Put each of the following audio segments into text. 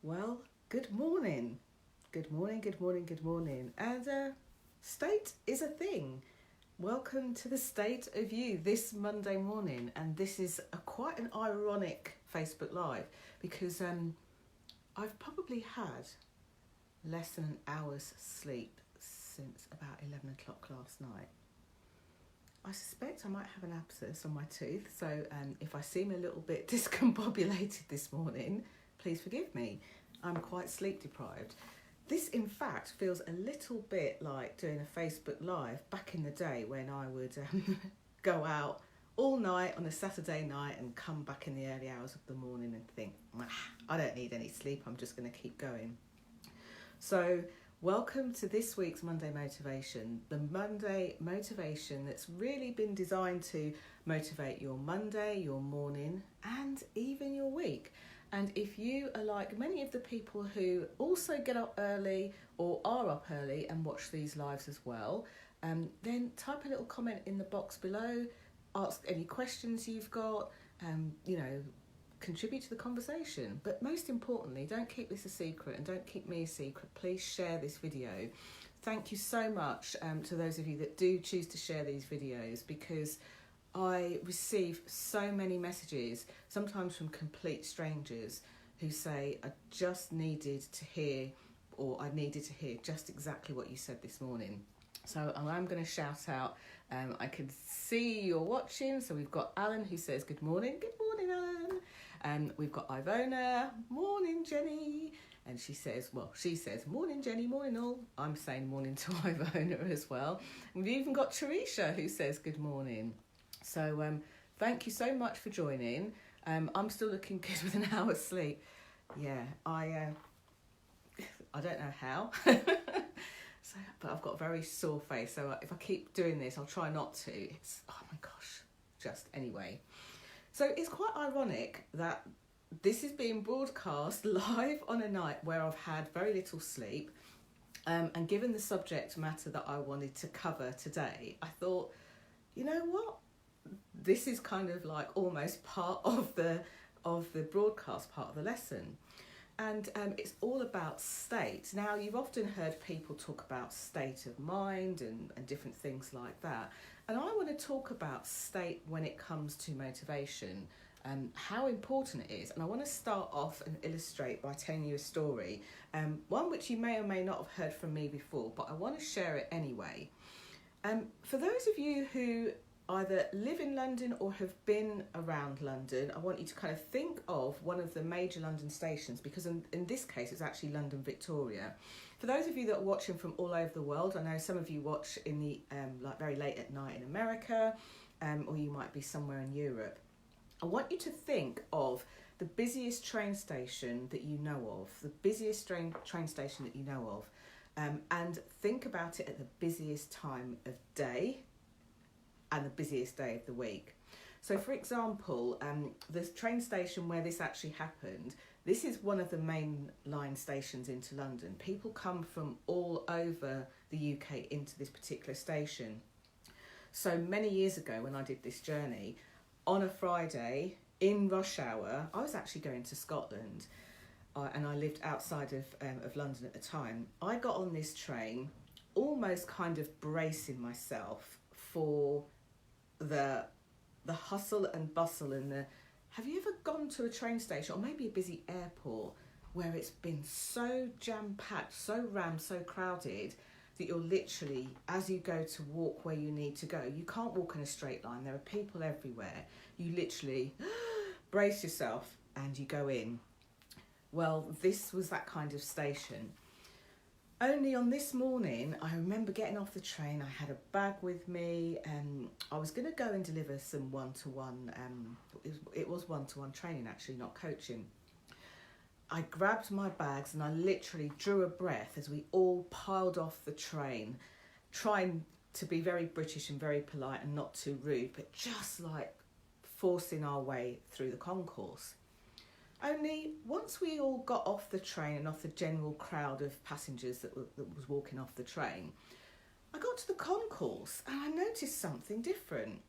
Well, good morning. Good morning, good morning, good morning. And state is a thing. Welcome to the State of You this Monday morning. And this is quite an ironic Facebook Live because I've probably had less than an hour's sleep since about 11 o'clock last night. I suspect I might have an abscess on my tooth, so if I seem a little bit discombobulated this morning, please forgive me. I'm quite sleep deprived. This, in fact, feels a little bit like doing a Facebook Live back in the day when I would go out all night on a Saturday night and come back in the early hours of the morning and think, I don't need any sleep, I'm just going to keep going. So, welcome to this week's Monday Motivation, the Monday motivation that's really been designed to motivate your Monday, your morning, and even your week. And if you are like many of the people who also get up early or are up early and watch these lives as well, then type a little comment in the box below, ask any questions you've got, contribute to the conversation. But most importantly, don't keep this a secret and don't keep me a secret. Please share this video. Thank you so much to those of you that do choose to share these videos, because I receive so many messages, sometimes from complete strangers, who say, I just needed to hear, or I needed to hear just exactly what you said this morning. So I'm going to shout out. I can see you're watching. So we've got Alan who says, good morning. Good morning, Alan. We've got Ivona. Morning, Jenny. And she says, morning, Jenny, morning all. I'm saying morning to Ivona as well. And we've even got Teresa who says, good morning. So thank you so much for joining. I'm still looking good with an hour's sleep. Yeah, I don't know how. But I've got a very sore face, so if I keep doing this, I'll try not to. It's, oh my gosh, just anyway. So it's quite ironic that this is being broadcast live on a night where I've had very little sleep. And given the subject matter that I wanted to cover today, I thought, you know what? This is kind of like almost part of the broadcast, part of the lesson. And it's all about state. Now, you've often heard people talk about state of mind and different things like that. And I want to talk about state when it comes to motivation and how important it is. And I want to start off and illustrate by telling you a story, one which you may or may not have heard from me before, but I want to share it anyway. For those of you who either live in London or have been around London, I want you to kind of think of one of the major London stations, because in this case it's actually London Victoria. For those of you that are watching from all over the world, I know some of you watch in the like very late at night in America, or you might be somewhere in Europe. I want you to think of the busiest train station that you know of, the busiest train station that you know of, and think about it at the busiest time of day and the busiest day of the week. So for example, the train station where this actually happened, this is one of the main line stations into London. People come from all over the UK into this particular station. So many years ago when I did this journey, on a Friday in rush hour, I was actually going to Scotland, and I lived outside of London at the time. I got on this train almost kind of bracing myself for the hustle and bustle and the... Have you ever gone to a train station or maybe a busy airport where it's been so jam-packed, so rammed, so crowded that you're literally, as you go to walk where you need to go, you can't walk in a straight line, there are people everywhere, you literally brace yourself and you go in. Well, this was that kind of station. Only on this morning, I remember getting off the train, I had a bag with me, and I was going to go and deliver some one-to-one, it was one-to-one training actually, not coaching. I grabbed my bags and I literally drew a breath as we all piled off the train, trying to be very British and very polite and not too rude, but just like forcing our way through the concourse. Only once we all got off the train and off the general crowd of passengers that was walking off the train, I got to the concourse and I noticed something different.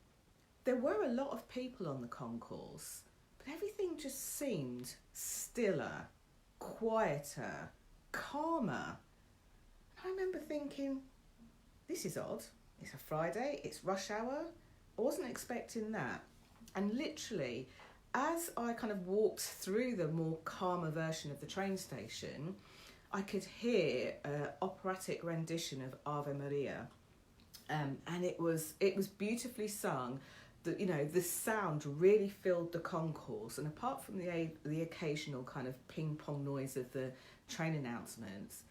There were a lot of people on the concourse, but everything just seemed stiller quieter, calmer. I remember thinking, this is odd. It's a Friday, it's rush hour. I wasn't expecting that. And literally, as I kind of walked through the more calmer version of the train station, I could hear an operatic rendition of Ave Maria. And it was beautifully sung. The sound really filled the concourse, and apart from the occasional kind of ping pong noise of the train announcements,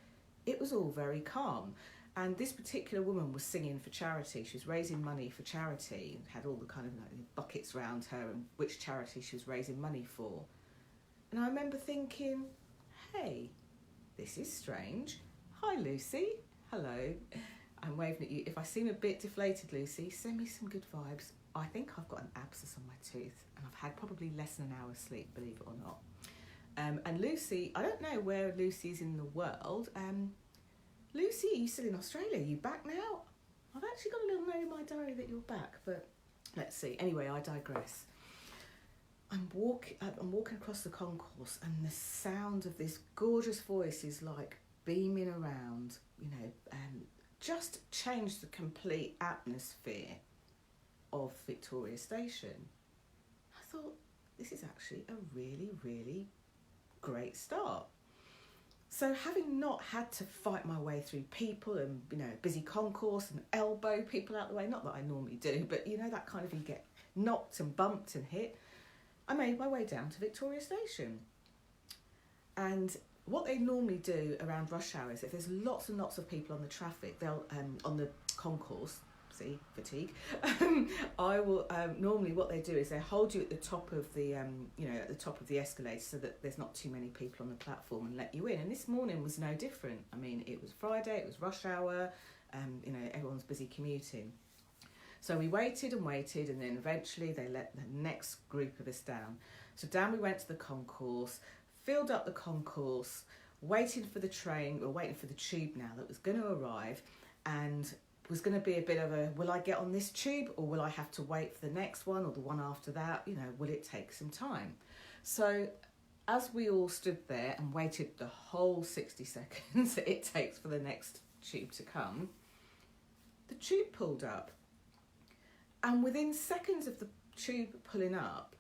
it was all very calm. And this particular woman was singing for charity. She was raising money for charity, had all the kind of buckets around her and which charity she was raising money for. And I remember thinking, hey, this is strange. Hi, Lucy. Hello. I'm waving at you. If I seem a bit deflated, Lucy, send me some good vibes. I think I've got an abscess on my tooth, and I've had probably less than an hour's sleep, believe it or not. And Lucy, I don't know where Lucy is in the world. Lucy, are you still in Australia? Are you back now? I've actually got a little note in my diary that you're back, but let's see. Anyway, I digress. I'm walking across the concourse, and the sound of this gorgeous voice is like beaming around, just changed the complete atmosphere of Victoria Station. I thought, this is actually a really, really great start. So having not had to fight my way through people and, busy concourse and elbow people out the way, not that I normally do, but that kind of, you get knocked and bumped and hit, I made my way down to Victoria Station. And what they normally do around rush hours, if there's lots and lots of people on the traffic, they'll on the concourse, see, fatigue. I will normally what they do is they hold you at the top of the at the top of the escalator so that there's not too many people on the platform and let you in. And this morning was no different. I mean, it was Friday, it was rush hour, everyone's busy commuting. So we waited, and then eventually they let the next group of us down. So down we went to the concourse, filled up the concourse, waiting for the train, or waiting for the tube now that was going to arrive, and was going to be a bit of a, will I get on this tube, or will I have to wait for the next one or the one after that? Will it take some time? So as we all stood there and waited the whole 60 seconds that it takes for the next tube to come, the tube pulled up. And within seconds of the tube pulling up,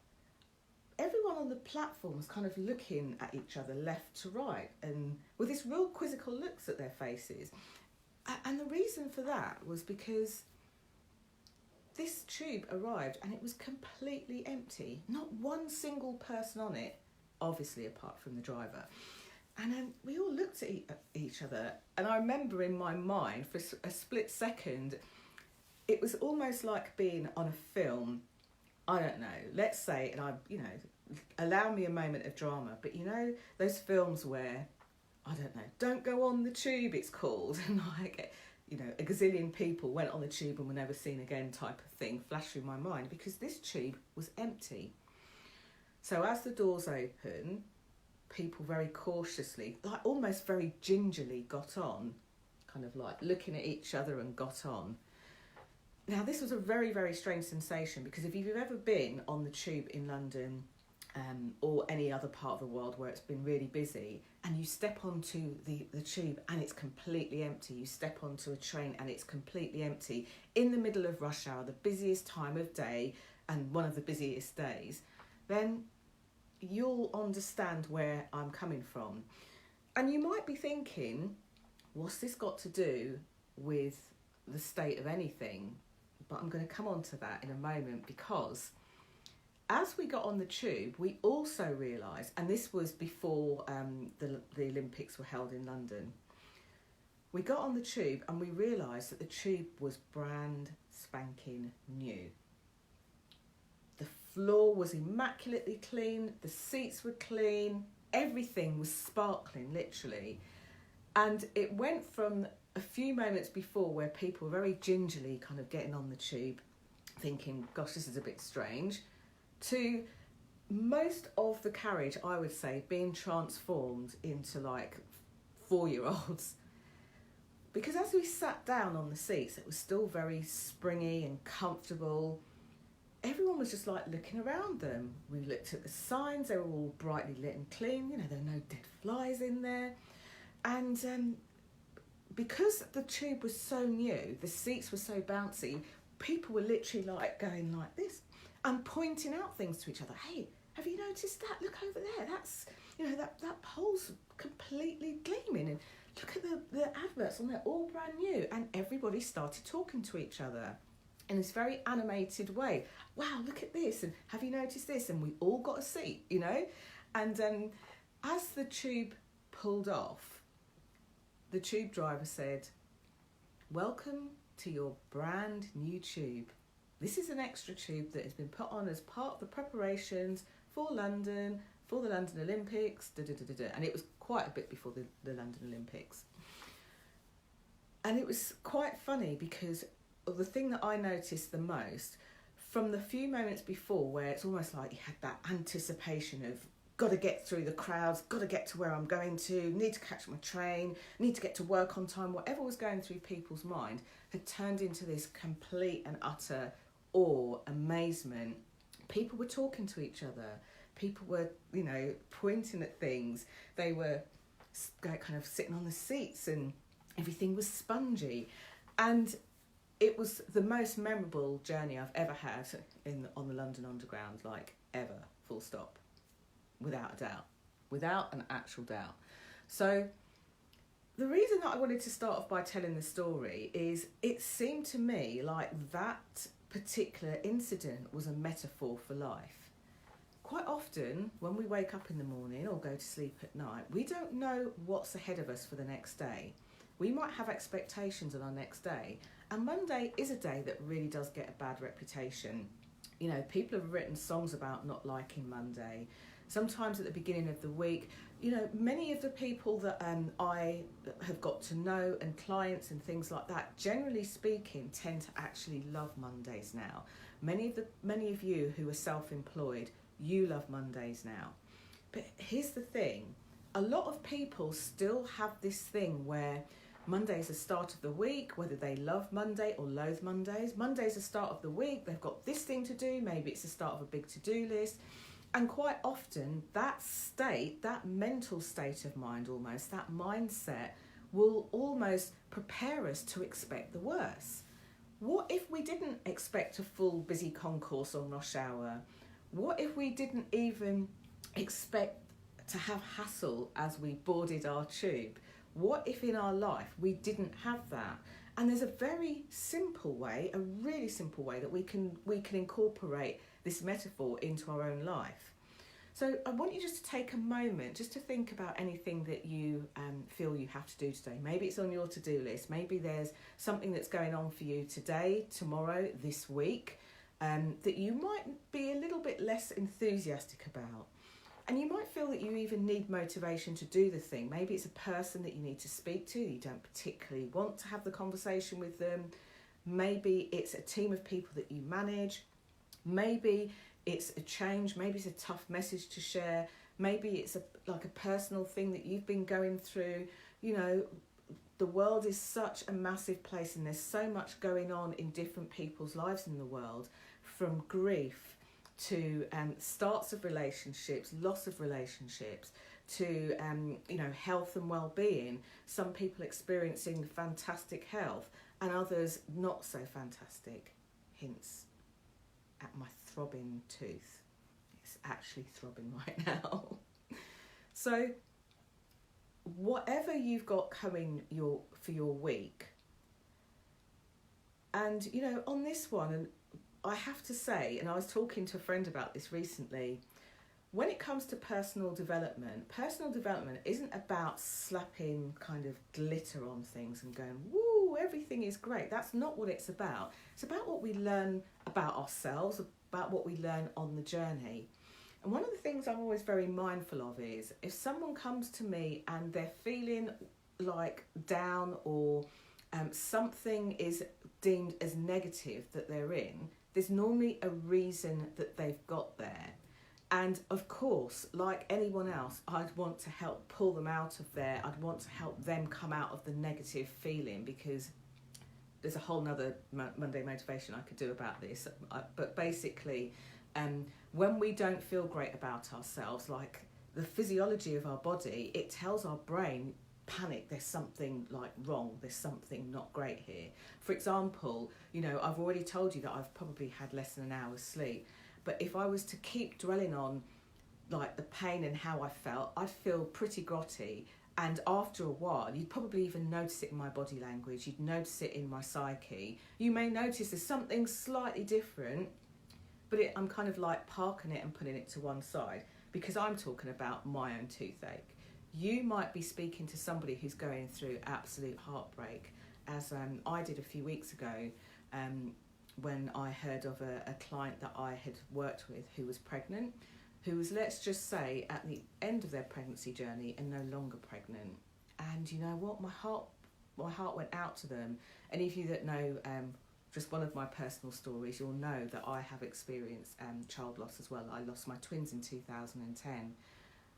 everyone on the platform was kind of looking at each other left to right, and with this real quizzical looks at their faces. And the reason for that was because this tube arrived and it was completely empty. Not one single person on it, obviously apart from the driver. And then we all looked at each other, and I remember in my mind for a split second, it was almost like being on a film. I don't know, let's say, and allow me a moment of drama, but those films where, I don't know, don't go on the tube, it's called, and a gazillion people went on the tube and were never seen again type of thing flashed through my mind, because this tube was empty. So as the doors open, people very cautiously, like almost very gingerly, got on, kind of like looking at each other, and got on. Now, this was a very, very strange sensation, because if you've ever been on the tube in London or any other part of the world where it's been really busy, and you step onto the tube and it's completely empty, you step onto a train and it's completely empty, in the middle of rush hour, the busiest time of day and one of the busiest days, then you'll understand where I'm coming from. And you might be thinking, what's this got to do with the state of anything? But I'm going to come on to that in a moment, because as we got on the tube, we also realised, and this was before the Olympics were held in London, we got on the tube and we realised that the tube was brand spanking new. The floor was immaculately clean, the seats were clean, everything was sparkling, literally. And it went from a few moments before where people were very gingerly kind of getting on the tube thinking, gosh, this is a bit strange, to most of the carriage, I would say, being transformed into like 4-year-olds. Because as we sat down on the seats, it was still very springy and comfortable. everyone was just like looking around them. We looked at the signs, they were all brightly lit and clean, you know, there were no dead flies in there. And because the tube was so new, the seats were so bouncy, people were literally like going like this and pointing out things to each other. Hey, have you noticed that? Look over there. That's, you know, that pole's completely gleaming. And look at the adverts on there, all brand new. And everybody started talking to each other in this very animated way. Wow, look at this. And have you noticed this? And we all got a seat, you know. And as the tube pulled off, the tube driver said, "Welcome to your brand new tube. This is an extra tube that has been put on as part of the preparations for London, for the London Olympics." And it was quite a bit before the London Olympics. And it was quite funny because the thing that I noticed the most, from the few moments before where it's almost like you had that anticipation of, got to get through the crowds, got to get to where I'm going to, need to catch my train, need to get to work on time, whatever was going through people's mind had turned into this complete and utter awe, amazement. People were talking to each other. People were, you know, pointing at things. They were kind of sitting on the seats and everything was spongy. And it was the most memorable journey I've ever had on the London Underground, like ever, full stop. Without a doubt, without an actual doubt. So the reason that I wanted to start off by telling the story is it seemed to me like that particular incident was a metaphor for life. Quite often when we wake up in the morning or go to sleep at night, we don't know what's ahead of us for the next day. We might have expectations on our next day, and Monday is a day that really does get a bad reputation. You know, people have written songs about not liking Monday. Sometimes at the beginning of the week, you know, many of the people that I have got to know and clients and things like that, generally speaking, tend to actually love Mondays now. Many of you who are self-employed, you love Mondays now. But here's the thing, a lot of people still have this thing where Monday is the start of the week, whether they love Monday or loathe Mondays. Monday's the start of the week, they've got this thing to do, maybe it's the start of a big to-do list. And quite often that state, that mental state of mind almost, that mindset will almost prepare us to expect the worst. What if we didn't expect a full busy concourse on rush hour? What if we didn't even expect to have hassle as we boarded our tube? What if in our life we didn't have that? And there's a very simple way, a really simple way that we can incorporate this metaphor into our own life. So I want you just to take a moment just to think about anything that you feel you have to do today. Maybe it's on your to-do list. Maybe there's something that's going on for you today, tomorrow, this week, that you might be a little bit less enthusiastic about. And you might feel that you even need motivation to do the thing. Maybe it's a person that you need to speak to. You don't particularly want to have the conversation with them. Maybe it's a team of people that you manage. Maybe it's a change. Maybe it's a tough message to share. Maybe it's like a personal thing that you've been going through. You know, the world is such a massive place and there's so much going on in different people's lives in the world, from grief to starts of relationships, loss of relationships, to you know, health and well-being. Some people experiencing fantastic health and others not so fantastic. Hints at my throbbing tooth. It's actually throbbing right now. So whatever you've got coming for your week, and you know, on this one, and I have to say, and I was talking to a friend about this recently, when it comes to personal development isn't about slapping kind of glitter on things and going, woo, everything is great. That's not what it's about. It's about what we learn about ourselves, about what we learn on the journey. And one of the things I'm always very mindful of is if someone comes to me and they're feeling like down or something is deemed as negative that they're in, there's normally a reason that they've got there. And of course, like anyone else, I'd want to help pull them out of there. I'd want to help them come out of the negative feeling, because there's a whole nother Monday motivation I could do about this. But basically, when we don't feel great about ourselves, like the physiology of our body, it tells our brain, panic, there's something like wrong, there's something not great here. For example, you know, I've already told you that I've probably had less than an hour's sleep, but if I was to keep dwelling on like the pain and how I felt, I'd feel pretty grotty. And after a while, you'd probably even notice it in my body language, you'd notice it in my psyche. You may notice there's something slightly different, but I'm kind of like parking it and putting it to one side because I'm talking about my own toothache. You might be speaking to somebody who's going through absolute heartbreak, as I did a few weeks ago when I heard of a client that I had worked with who was pregnant, who was, let's just say, at the end of their pregnancy journey and no longer pregnant. And you know what? My heart went out to them. Any of you that know just one of my personal stories, you'll know that I have experienced child loss as well. I lost my twins in 2010.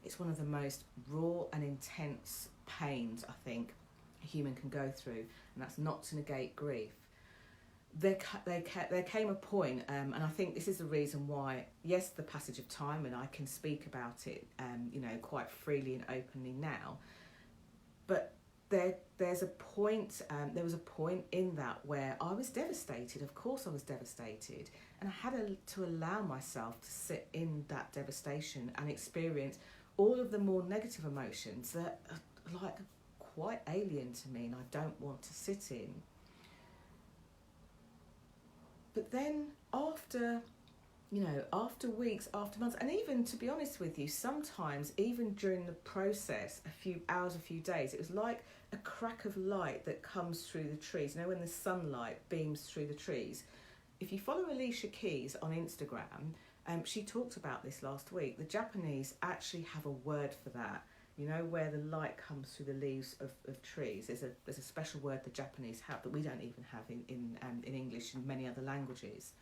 It's one of the most raw and intense pains I think a human can go through, and that's not to negate grief. There came a point, and I think this is the reason why, yes, the passage of time, and I can speak about it, you know, quite freely and openly now, but there's a point, there was a point in that where I was devastated. Of course I was devastated, and I had to allow myself to sit in that devastation and experience all of the more negative emotions that are like quite alien to me and I don't want to sit in. But then after weeks, after months, and even, to be honest with you, sometimes even during the process, a few hours, a few days, it was like a crack of light that comes through the trees. You know, when the sunlight beams through the trees. If you follow Alicia Keys on Instagram, she talked about this last week. The Japanese actually have a word for that. You know, where the light comes through the leaves of trees. There's a special word the Japanese have that we don't even have in English and many other languages.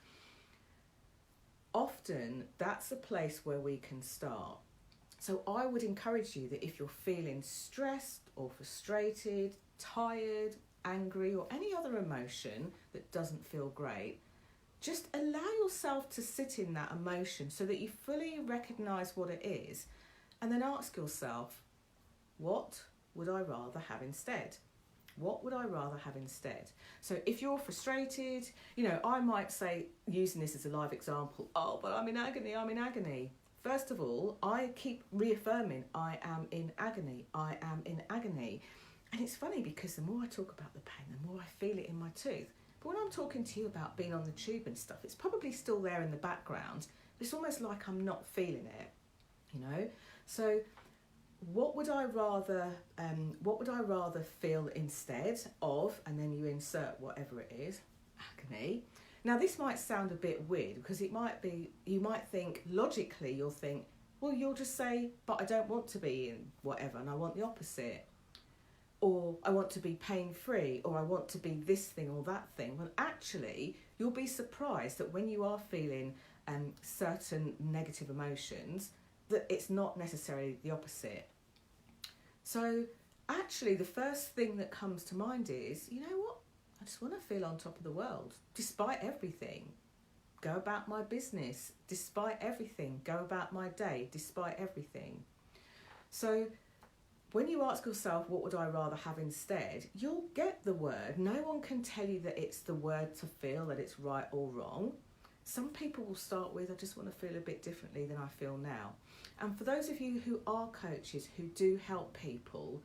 Often that's a place where we can start. So I would encourage you that if you're feeling stressed or frustrated, tired, angry, or any other emotion that doesn't feel great, just allow yourself to sit in that emotion so that you fully recognise what it is, and then ask yourself, what would I rather have instead? What would I rather have instead? So if you're frustrated, you know, I might say, using this as a live example, oh, but I'm in agony, I'm in agony. First of all, I keep reaffirming, I am in agony, I am in agony. And it's funny because the more I talk about the pain, the more I feel it in my tooth. But when I'm talking to you about being on the tube and stuff, it's probably still there in the background. It's almost like I'm not feeling it, you know? So what would I rather feel instead of, and then you insert whatever it is, agony. Now this might sound a bit weird because it might be, you might think, logically you'll think, well, you'll just say, but I don't want to be in whatever and I want the opposite. Or I want to be pain-free, or I want to be this thing or that thing. Well, actually, you'll be surprised that when you are feeling certain negative emotions, that it's not necessarily the opposite. So actually the first thing that comes to mind is, you know what, I just want to feel on top of the world, despite everything. Go about my business, despite everything. Go about my day, despite everything. So when you ask yourself, what would I rather have instead, you'll get the word. No one can tell you that it's the word to feel, that it's right or wrong. Some people will start with, I just want to feel a bit differently than I feel now. And for those of you who are coaches, who do help people,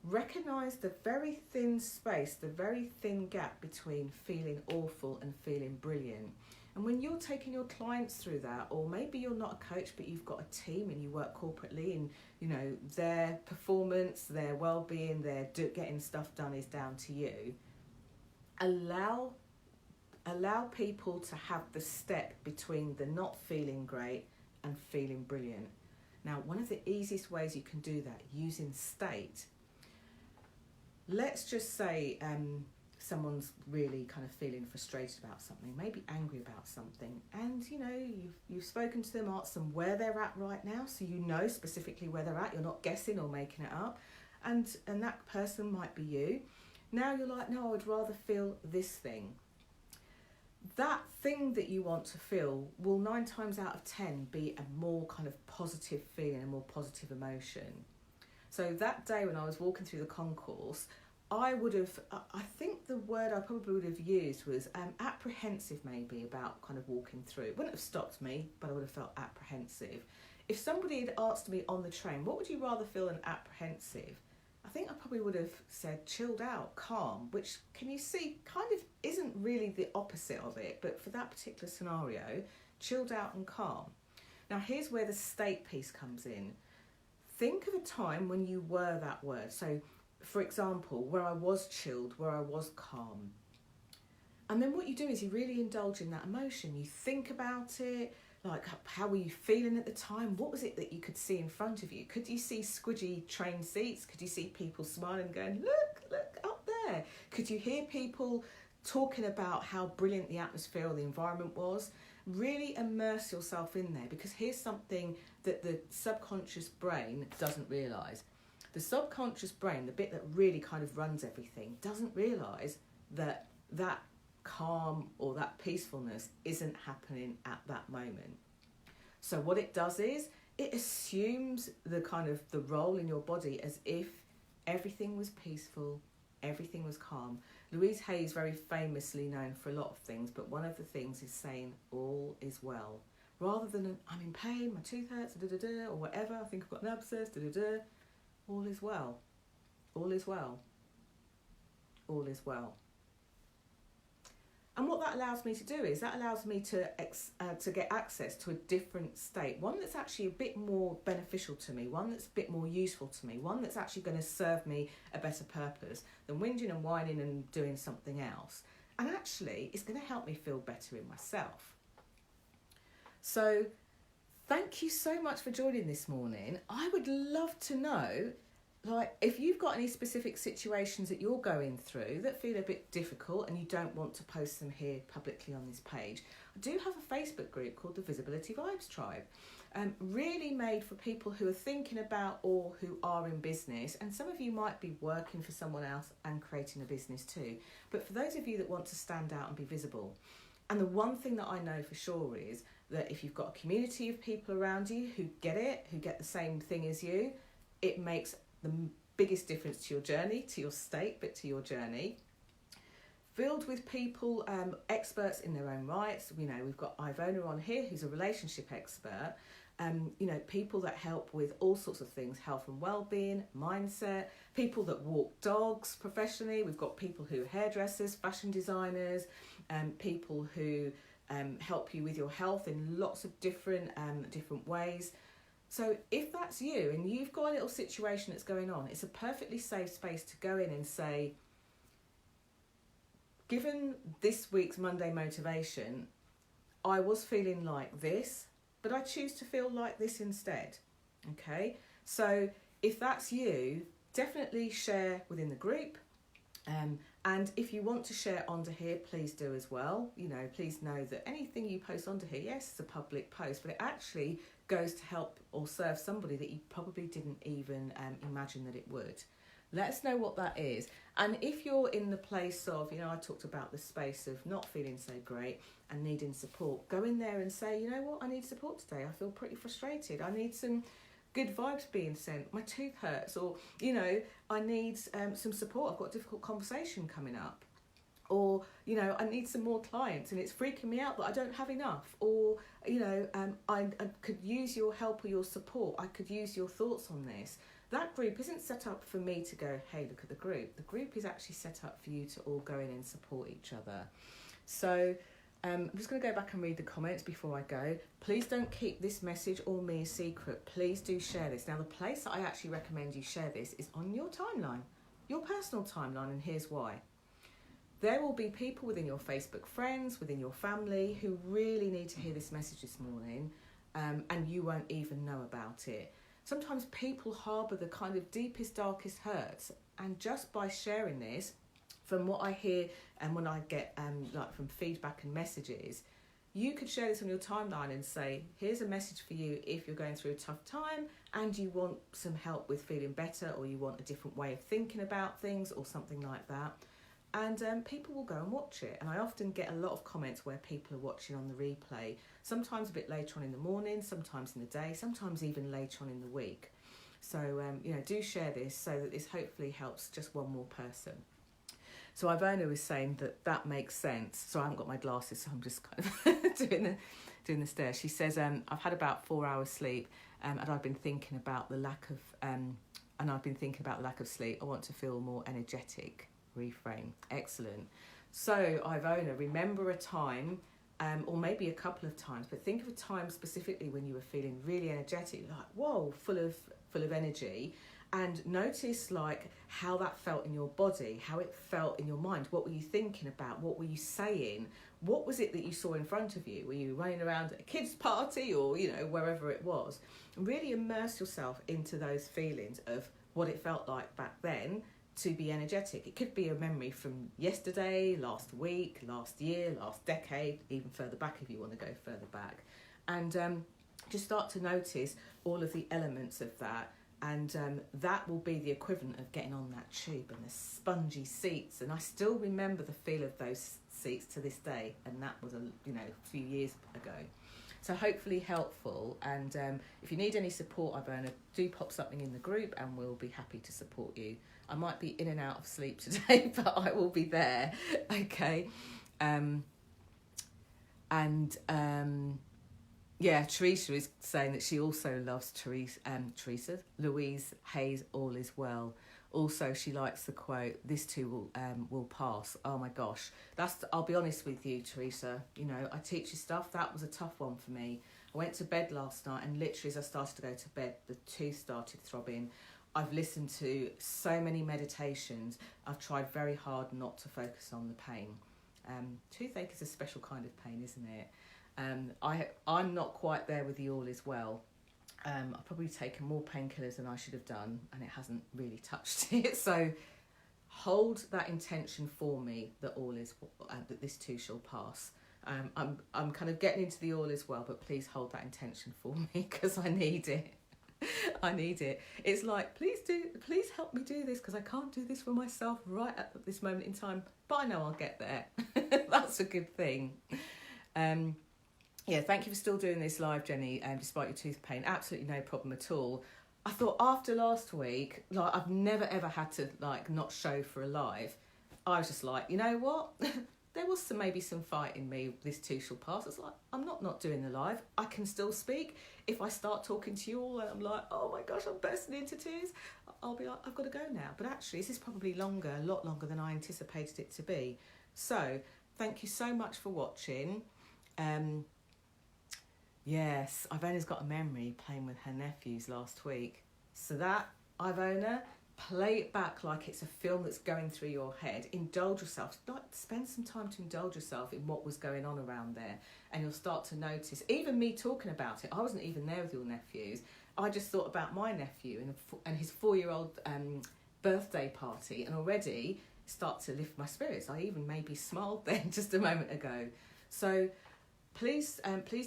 recognise the very thin space, the very thin gap between feeling awful and feeling brilliant. And when you're taking your clients through that, or maybe you're not a coach, but you've got a team and you work corporately and, you know, their performance, their well-being, their getting stuff done is down to you. Allow people to have the step between the not feeling great and feeling brilliant. Now, one of the easiest ways you can do that, using state. Let's just say someone's really kind of feeling frustrated about something, maybe angry about something, and you know, you've spoken to them, asked them where they're at right now, so you know specifically where they're at, you're not guessing or making it up, and that person might be you. Now you're like, no, I would rather feel this thing. That thing that you want to feel will 9 times out of 10 be a more kind of positive feeling, a more positive emotion. So that day when I was walking through the concourse, I think the word I probably would have used was apprehensive, maybe, about kind of walking through. It wouldn't have stopped me, but I would have felt apprehensive. If somebody had asked me on the train, what would you rather feel than apprehensive? I think I probably would have said chilled out, calm, which, can you see, kind of isn't really the opposite of it, but for that particular scenario, chilled out and calm. Now, here's where the state piece comes in. Think of a time when you were that word. So, for example, where I was chilled, where I was calm. And then what you do is you really indulge in that emotion. You think about it, like how were you feeling at the time? What was it that you could see in front of you? Could you see squidgy train seats? Could you see people smiling, going, look up there? Could you hear people talking about how brilliant the atmosphere or the environment was? Really immerse yourself in there, because here's something that the subconscious brain doesn't realise. The subconscious brain, the bit that really kind of runs everything, doesn't realise that that calm or that peacefulness isn't happening at that moment. So what it does is it assumes the kind of the role in your body as if everything was peaceful, everything was calm. Louise Hay is very famously known for a lot of things, but one of the things is saying all is well, rather than I'm in pain, my tooth hurts, or whatever, I think I've got an abscess, all is well, all is well, all is well. And what that allows me to do is that allows me to get access to a different state, one that's actually a bit more beneficial to me, one that's a bit more useful to me, one that's actually going to serve me a better purpose than whinging and whining and doing something else. And actually, it's going to help me feel better in myself. So thank you so much for joining this morning. I would love to know, like, if you've got any specific situations that you're going through that feel a bit difficult and you don't want to post them here publicly on this page, I do have a Facebook group called the Visibility Vibes Tribe, really made for people who are thinking about or who are in business. And some of you might be working for someone else and creating a business too. But for those of you that want to stand out and be visible, and the one thing that I know for sure is that if you've got a community of people around you who get it, who get the same thing as you, it makes the biggest difference to your journey, to your state, but to your journey. Filled with people, experts in their own rights. You know, we've got Ivona on here, who's a relationship expert. You know, people that help with all sorts of things, health and well-being, mindset, people that walk dogs professionally. We've got people who are hairdressers, fashion designers, people who help you with your health in lots of different ways. So if that's you and you've got a little situation that's going on, it's a perfectly safe space to go in and say, given this week's Monday motivation, I was feeling like this, but I choose to feel like this instead. Okay, so if that's you, definitely share within the group. And if you want to share onto here, please do as well. You know, please know that anything you post onto here, yes, it's a public post, but it actually goes to help or serve somebody that you probably didn't even imagine that it would. Let us know what that is. And if you're in the place of, you know, I talked about the space of not feeling so great and needing support, go in there and say, you know what, I need support today. I feel pretty frustrated. I need some good vibes being sent. My tooth hurts, or, you know, I need some support. I've got a difficult conversation coming up. Or, you know, I need some more clients and it's freaking me out that I don't have enough. Or, you know, I could use your help or your support. I could use your thoughts on this. That group isn't set up for me to go, hey, look at the group. The group is actually set up for you to all go in and support each other. So I'm just going to go back and read the comments before I go. Please don't keep this message or me a secret. Please do share this. Now, the place that I actually recommend you share this is on your timeline, your personal timeline, and here's why. There will be people within your Facebook friends, within your family, who really need to hear this message this morning, and you won't even know about it. Sometimes people harbour the kind of deepest, darkest hurts, and just by sharing this, from what I hear and when I get like from feedback and messages, you could share this on your timeline and say, here's a message for you if you're going through a tough time and you want some help with feeling better, or you want a different way of thinking about things or something like that. And people will go and watch it. And I often get a lot of comments where people are watching on the replay, sometimes a bit later on in the morning, sometimes in the day, sometimes even later on in the week. So, do share this so that this hopefully helps just one more person. So Ivona was saying that makes sense. So I haven't got my glasses, so I'm just kind of doing the stare. She says, I've had about 4 hours sleep, and I've been thinking about the lack of sleep. I want to feel more energetic. Reframe. Excellent. So Ivona, remember a time, or maybe a couple of times, but think of a time specifically when you were feeling really energetic, like whoa, full of energy. And notice like how that felt in your body, how it felt in your mind. What were you thinking about? What were you saying? What was it that you saw in front of you? Were you running around at a kid's party or, wherever it was? And really immerse yourself into those feelings of what it felt like back then to be energetic. It could be a memory from yesterday, last week, last year, last decade, even further back if you want to go further back. And just start to notice all of the elements of that. And that will be the equivalent of getting on that tube and the spongy seats. And I still remember the feel of those seats to this day. And that was a few years ago. So hopefully helpful. And if you need any support, Ivona, do pop something in the group and we'll be happy to support you. I might be in and out of sleep today, but I will be there. Okay. Teresa is saying that she also loves Louise Hay's All Is Well. Also, she likes the quote, "This too will pass." Oh my gosh, I'll be honest with you, Teresa. I teach you stuff. That was a tough one for me. I went to bed last night, and literally as I started to go to bed, the tooth started throbbing. I've listened to so many meditations. I've tried very hard not to focus on the pain. Toothache is a special kind of pain, isn't it? I'm not quite there with the All Is Well. I've probably taken more painkillers than I should have done, and it hasn't really touched it. So hold that intention for me that that this too shall pass. I'm kind of getting into the All Is Well, but please hold that intention for me because I need it. I need it. It's like, please help me do this because I can't do this for myself right at this moment in time. But I know I'll get there. That's a good thing. Thank you for still doing this live, Jenny, despite your tooth pain. Absolutely no problem at all. I thought after last week, I've never ever had to not show for a live. I was just like, you know what? There was maybe some fight in me. This too shall pass. It's like, I'm not doing the live. I can still speak. If I start talking to you all and I'm like, oh my gosh, I'm bursting into tears, I'll be like, I've got to go now. But actually, this is probably a lot longer than I anticipated it to be. So thank you so much for watching. Yes, Ivona's got a memory playing with her nephews last week. So that, Ivona, play it back like it's a film that's going through your head. Indulge yourself. Spend some time to indulge yourself in what was going on around there. And you'll start to notice, even me talking about it, I wasn't even there with your nephews. I just thought about my nephew and his 4-year-old birthday party, and already start to lift my spirits. I even maybe smiled then just a moment ago. So please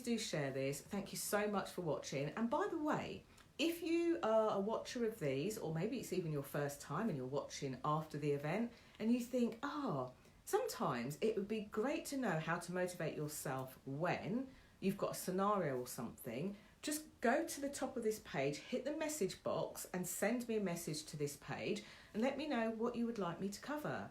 do share this. Thank you so much for watching. And by the way, if you are a watcher of these, or maybe it's even your first time and you're watching after the event, and you think, sometimes it would be great to know how to motivate yourself when you've got a scenario or something, just go to the top of this page, hit the message box and send me a message to this page and let me know what you would like me to cover.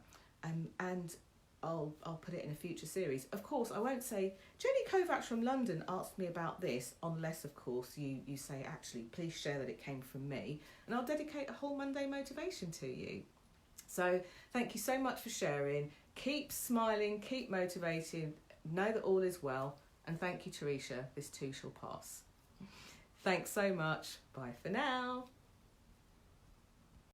And I'll put it in a future series. Of course, I won't say, Jenny Kovacs from London asked me about this, unless, of course, you say, actually, please share that it came from me. And I'll dedicate a whole Monday motivation to you. So thank you so much for sharing. Keep smiling, keep motivated, know that all is well. And thank you, Teresa. This too shall pass. Thanks so much. Bye for now.